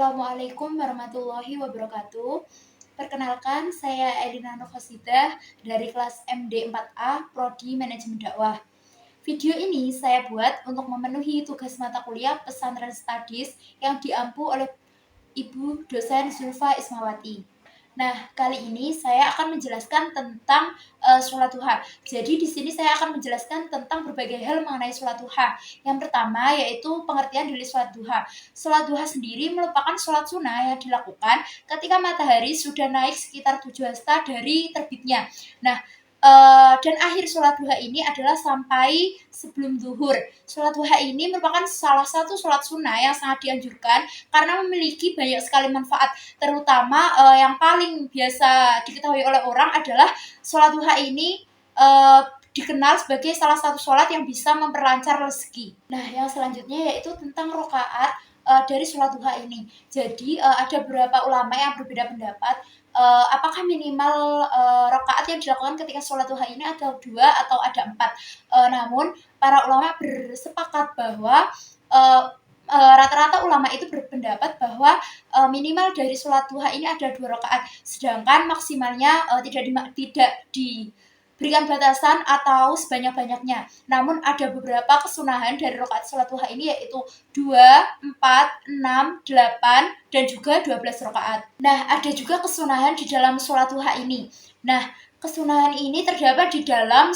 Assalamualaikum warahmatullahi wabarakatuh. Perkenalkan, saya Elina Nurhosidah dari kelas MD 4A, Prodi Manajemen Dakwah. Video ini saya buat untuk memenuhi tugas mata kuliah Pesantren Studies yang diampu oleh Ibu dosen Zulfa Ismawati. Nah, kali ini saya akan menjelaskan tentang sholat duha. Jadi di sini saya akan menjelaskan tentang berbagai hal mengenai sholat duha. Yang pertama yaitu pengertian dari sholat duha. Sholat duha sendiri merupakan sholat sunnah yang dilakukan ketika matahari sudah naik sekitar 7 hasta dari terbitnya. Nah, dan akhir sholat duha ini adalah sampai sebelum zuhur. Sholat duha ini merupakan salah satu sholat sunnah yang sangat dianjurkan karena memiliki banyak sekali manfaat, terutama yang paling biasa diketahui oleh orang adalah sholat duha ini dikenal sebagai salah satu sholat yang bisa memperlancar rezeki. Nah, yang selanjutnya yaitu tentang rokaat dari sholat duha ini. Jadi ada beberapa ulama yang berbeda pendapat apakah minimal rokaat yang dilakukan ketika sholat duha ini ada 2 atau ada 4. Namun para ulama bersepakat bahwa rata-rata ulama itu berpendapat bahwa minimal dari sholat duha ini ada 2 rakaat, sedangkan maksimalnya tidak diberikan batasan atau sebanyak-banyaknya. Namun ada beberapa kesunahan dari rakaat sholat duha ini yaitu 2, 4, 6, 8, dan juga 12 rakaat. Nah, ada juga kesunahan di dalam sholat duha ini. Nah, kesunahan ini terdapat di dalam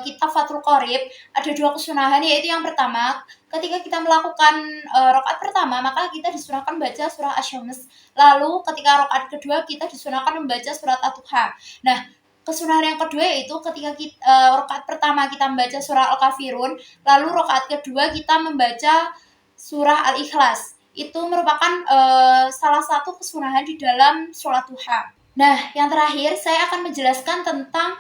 kitab Fathul Qorib. Ada 2 kesunahan, yaitu yang pertama, ketika kita melakukan rakaat pertama, maka kita disunahkan membaca surah Asy-Syams. Lalu ketika rakaat kedua, kita disunahkan membaca surat At-Duha. Nah, kesunahan yang kedua yaitu ketika rakaat pertama kita membaca surah Al-Kafirun, lalu rakaat kedua kita membaca surah Al-Ikhlas. Itu merupakan salah satu kesunahan di dalam sholat duha. Nah, yang terakhir saya akan menjelaskan tentang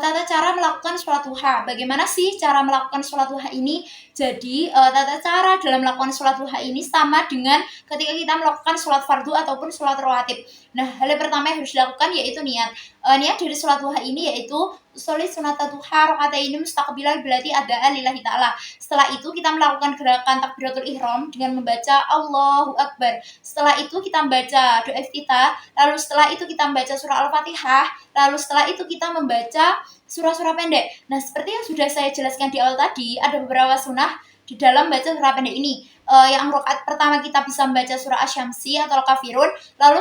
tata cara melakukan sholat duha. Bagaimana sih cara melakukan sholat duha ini? Jadi, tata cara dalam melakukan sholat duha ini sama dengan ketika kita melakukan sholat fardu ataupun sholat rawatib. Nah, hal yang pertama yang harus dilakukan yaitu niat. Niat dari sholat duha ini yaitu usolli sunata duha rakaataini mustaqbilal berarti adaan lillahi ta'ala. Setelah itu kita melakukan gerakan takbiratul ihram dengan membaca Allahu Akbar. Setelah itu kita membaca doa iftitah, lalu setelah itu kita membaca surah Al-Fatihah, lalu setelah itu kita membaca surah-surah pendek. Nah, seperti yang sudah saya jelaskan di awal tadi, ada beberapa sunnah di dalam baca surah pendek ini. Yang rakaat pertama kita bisa membaca surah Asy-Syamsi atau Al-Kafirun, lalu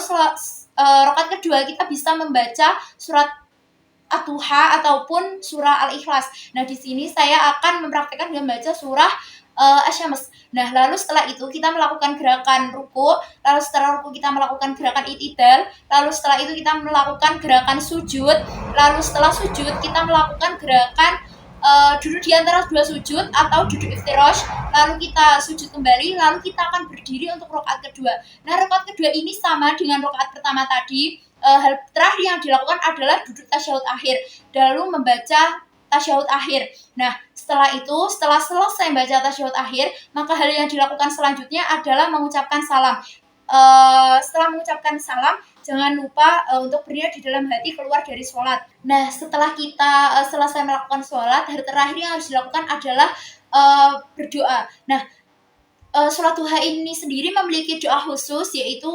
rakaat kedua kita bisa membaca surat At-Duha ataupun surah Al-Ikhlas. Nah, di sini saya akan mempraktikkan dengan membaca surah Asy-Syams. Nah, lalu setelah itu kita melakukan gerakan ruku, lalu setelah ruku kita melakukan gerakan i'tidal, lalu setelah itu kita melakukan gerakan sujud, lalu setelah sujud kita melakukan gerakan duduk di antara 2 sujud atau duduk iftirash, lalu kita sujud kembali, lalu kita akan berdiri untuk rakaat kedua. Nah, rakaat kedua ini sama dengan rakaat pertama tadi. Hal terakhir yang dilakukan adalah duduk tasyahud akhir, lalu membaca tasyahud akhir. Nah, setelah selesai membaca tasyahud akhir, maka hal yang dilakukan selanjutnya adalah mengucapkan salam. Setelah mengucapkan salam, jangan lupa untuk berniat di dalam hati keluar dari sholat. Nah, setelah kita selesai melakukan sholat, hal terakhir yang harus dilakukan adalah berdoa. Nah, sholat duha ini sendiri memiliki doa khusus, yaitu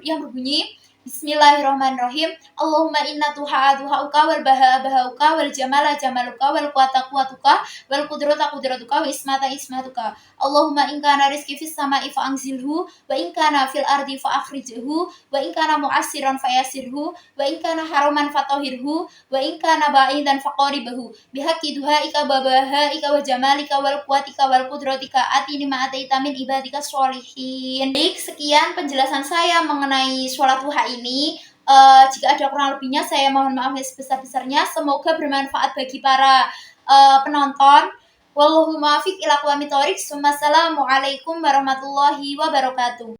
yang berbunyi Bismillahirrahmanirrahim. Allahumma inna duha'uka wal baha'uka wal jamala jamaluka wal quwata quwatuka wal qudrata qudratuka wa ismata ismatuka. Allahumma in kana rizqi fis sama'i fa anzilhu wa in kana fil ardi fa akhrijhu wa in kana mu'assiran fa yassirhu wa in kana haraman fa tahhirhu wa in kana ba'idan fa qaribhu bihaqqi duha'ika wa baha'ika wa jamalika wal quwatika wal qudratika atini ma ataita min ibadika sholihin. Baik, sekian penjelasan saya mengenai sholat duha ini. Jika ada kurang lebihnya saya mohon maaf yang sebesar-besarnya. Semoga bermanfaat bagi para penonton. Wallahu muwaffiq ila aqwamit thoriq. Wassalamualaikum warahmatullahi wabarakatuh.